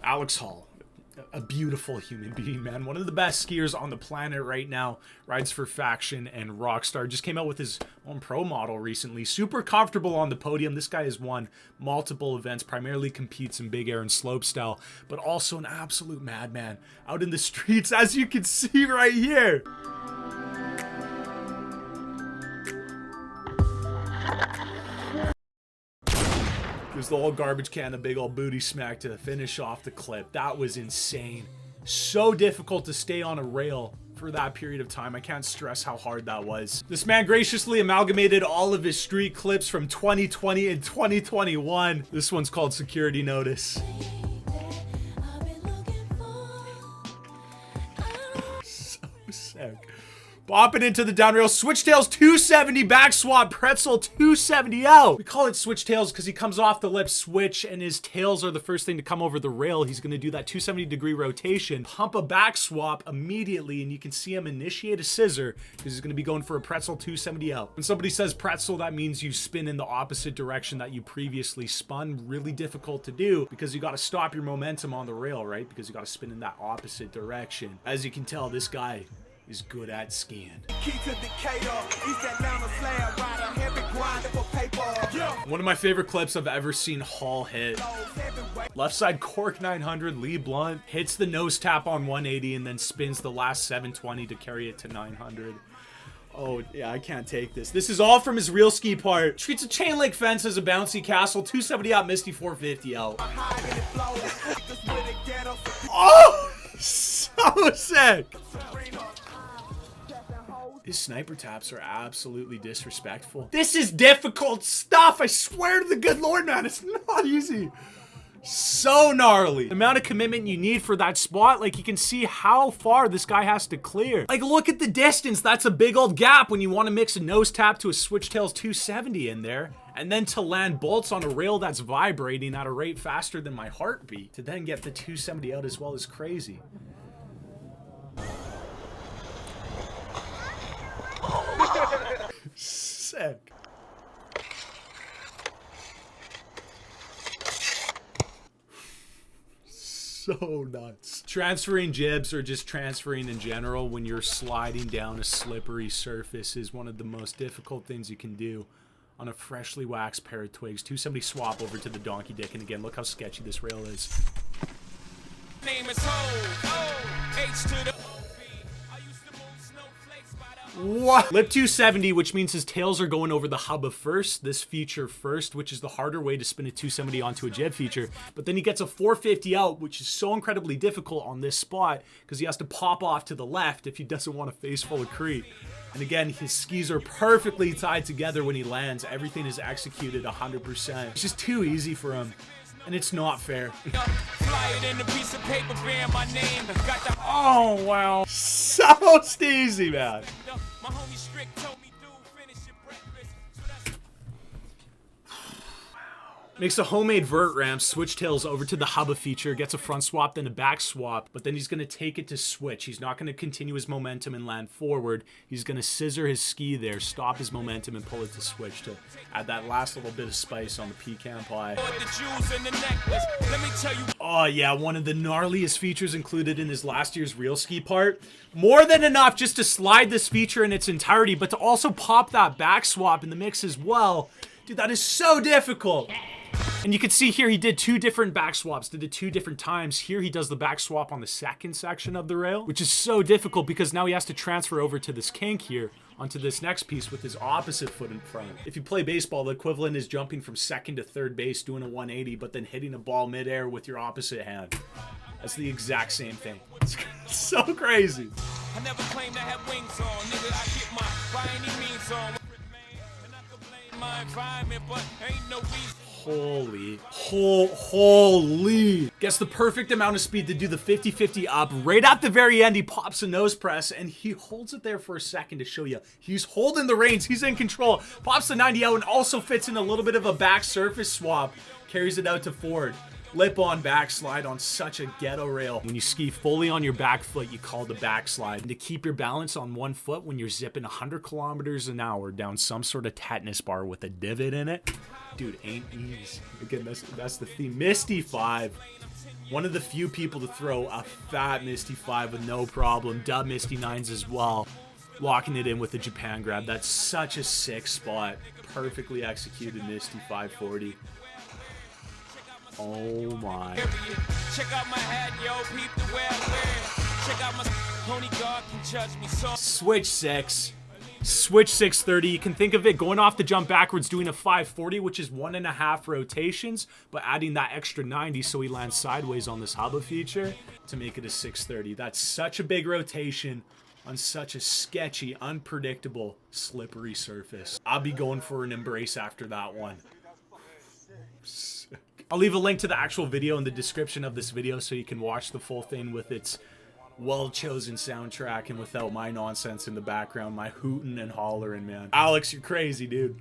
Alex Hall, a beautiful human being, man. One of the best skiers on the planet right now. Rides for Faction and Rockstar. Just came out with his own pro model recently. Super comfortable on the podium. This guy has won multiple events, primarily competes in big air and slopestyle, but also an absolute madman out in the streets, as you can see right here. There's the old garbage can, a big old booty smack to finish off the clip. That was insane. So difficult to stay on a rail for that period of time. I can't stress how hard that was. This man graciously amalgamated all of his street clips from 2020 and 2021. This one's called Security Notice. So sick. Bopping into the down rail, switchtails 270 back swap, pretzel 270 out. We call it switchtails because he comes off the lip switch and his tails are the first thing to come over the rail. He's going to do that 270-degree rotation, pump a back swap immediately, and you can see him initiate a scissor because he's going to be going for a pretzel 270 out. When somebody says pretzel, that means you spin in the opposite direction that you previously spun. Really difficult to do because you got to stop your momentum on the rail, right? Because you got to spin in that opposite direction. As you can tell, this guy is good at skiing. One of my favorite clips I've ever seen Hall hit. Left side cork 900, Lee Blunt hits the nose tap on 180 and then spins the last 720 to carry it to 900. Oh, yeah, I can't take this. This is all from his real ski part. Treats a chain link fence as a bouncy castle. 270 out, Misty 450 out. Oh, so sick. His sniper taps are absolutely disrespectful. This is difficult stuff. I swear to the good Lord, man. It's not easy. So gnarly. The amount of commitment you need for that spot, like you can see how far this guy has to clear. Like look at the distance. That's a big old gap when you want to mix a nose tap to a switchtails 270 in there. And then to land bolts on a rail that's vibrating at a rate faster than my heartbeat. To then get the 270 out as well is crazy. Sick. So nuts. Transferring jibs or just transferring in general when you're sliding down a slippery surface is one of the most difficult things you can do on a freshly waxed pair of twigs. 270 swap over to the donkey dick, and again, look how sketchy this rail is. Name is H to the what? Lip 270, which means his tails are going over the hubba first, this feature first, which is the harder way to spin a 270 onto a jib feature. But then he gets a 450 out, which is so incredibly difficult on this spot because he has to pop off to the left if he doesn't want a face full of creep. And again, his skis are perfectly tied together when he lands. Everything is executed 100%. It's just too easy for him. And it's not fair. Oh, wow. So steezy, man. Makes a homemade vert ramp, switchtails over to the hubba feature, gets a front swap, then a back swap, but then he's going to take it to switch. He's not going to continue his momentum and land forward. He's going to scissor his ski there, stop his momentum, and pull it to switch to add that last little bit of spice on the pecan pie. Oh yeah, one of the gnarliest features included in his last year's real ski part. More than enough just to slide this feature in its entirety, but to also pop that back swap in the mix as well. Dude, that is so difficult. And you can see here he did two different back swaps, did it two different times. Here he does the back swap on the second section of the rail, which is so difficult because now he has to transfer over to this kink here onto this next piece with his opposite foot in front. If you play baseball, the equivalent is jumping from second to third base, doing a 180, but then hitting a ball midair with your opposite hand. That's the exact same thing. It's so crazy. I never claimed to have wings on, nigga. I get my by any means on. My environment, but ain't no reason. Holy. Gets the perfect amount of speed to do the 50-50 up. Right at the very end, he pops a nose press, and he holds it there for a second to show you. He's holding the reins. He's in control. Pops the 90 out and also fits in a little bit of a back surface swap. Carries it out to forward. Flip-on backslide on such a ghetto rail. When you ski fully on your back foot, you call the backslide. And to keep your balance on one foot when you're zipping 100 kilometers an hour down some sort of tetanus bar with a divot in it, dude, ain't easy. Again, that's the theme. Misty 5. One of the few people to throw a fat Misty 5 with no problem. Dub Misty 9s as well. Locking it in with the Japan grab. That's such a sick spot. Perfectly executed Misty 540. Oh my. Check out my hat, yo, peep the way I wear. Check out my pony guard can judge me so. Switch 6. Switch 630. You can think of it going off the jump backwards, doing a 540, which is 1.5 rotations, but adding that extra 90 so he lands sideways on this hubba feature to make it a 630. That's such a big rotation on such a sketchy, unpredictable, slippery surface. I'll be going for an embrace after that one. I'll leave a link to the actual video in the description of this video so you can watch the full thing with its well-chosen soundtrack and without my nonsense in the background, my hooting and hollering, man. Alex, you're crazy, dude.